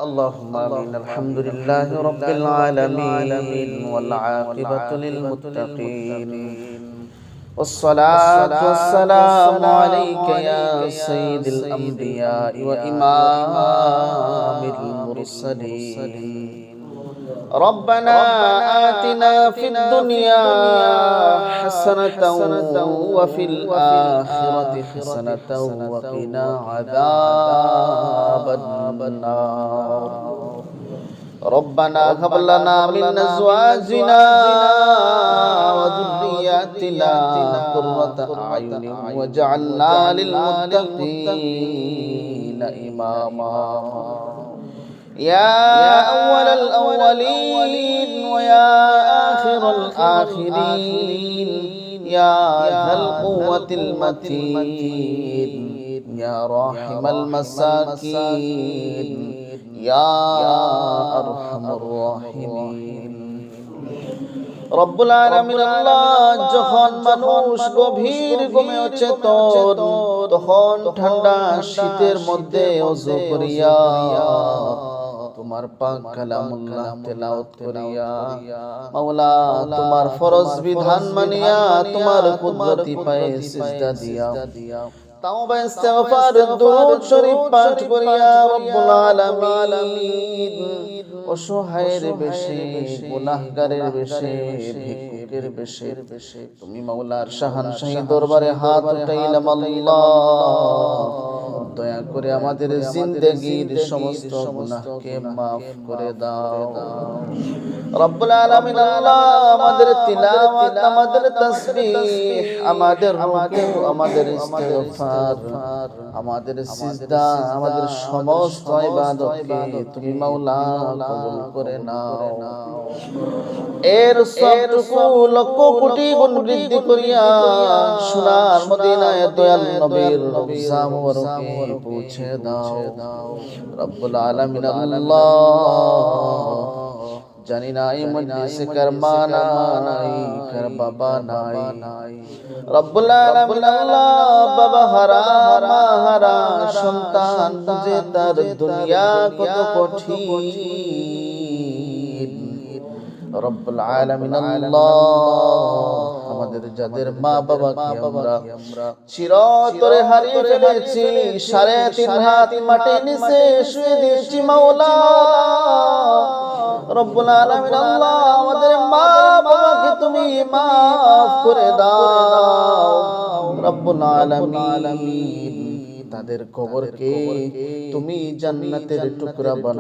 اللهم آمين. الحمد لله رب العالمين والعاقبة للمتقين والصلاة والسلام عليك يا سيد الأنبياء وإمام المرسلين. ربنا آتنا في الدنيا حسنة وفي الآخرة حسنة وقنا عذاب النار. ربنا هب لنا من أزواجنا وذرياتنا قرة أعين واجعلنا للمتقين إماما. يا أول الأولين ويا آخر الآخرين يا ذا القوة المتين يا راحم المساكين يا أرحم الراحمين. রব্বুল আলামিন আল্লাহ যখন মানুষ গভীর ঘুমে অচেতন তখন ঠান্ডা শীতের মধ্যে ওযু করিয়া তোমার পাক কালামুল্লাহ তেলাওয়াত করিয়া মাওলা তোমার ফরজ বিধান মানিয়া তোমার কুদরতি পায়ে সিজদা দিয়া তাওবা ইস্তিগফার দুরূদ শরীফ পাঠ করিয়া রব্বুল আলামিন অসহায়ের বেশে গুনাহগারের বেশে ভিক্ষুকের বেশে তুমি মাওলার শাহানশাহী দরবারে হাত উঠাইলাম আল্লাহ দয়া করে আমাদের জিন্দেগীর সমস্ত গুনাহকে maaf করে দাও রব্বুল আলামিন। আল্লাহ আমাদের তিলাওয়াত আমাদের তাসবিহ আমাদের রুকু আমাদের ইস্তিগফার আমাদের সিজদা আমাদের সমস্ত ইবাদতকে তুমি মাওলা কবুল করে নাও। এর সবটুকু লক্ষ কোটি গুণ বৃদ্ধি করিয়া সোনার মদিনায় দয়াল নবীর রওজা মুবারকে পৌঁছে দাও রব্বুল আলামিন। আল্লাহ জানি না এই মজলিসে কার মা নাই কার বাবা নাই রব্বুল আলামিন। আল্লাহ বাবা হারা মা হারা সন্তান বুঝে তার দুনিয়া কত কঠিন রব্বুল আলামিন। আল্লাহ আমাদের যাদের মা বাবাকে আমরা চিরতরে হারিয়ে ফেলেছি 3.5 হাত মাটির নিচে শুয়ে দিয়েছি মাওলা রব্বুল আলামিন। আল্লাহ আমাদের মা বাবাকে তুমি maaf করে দাও রব্বুল আলামিন। তাদের কবরকে তুমি জান্নাতের টুকরা বানাও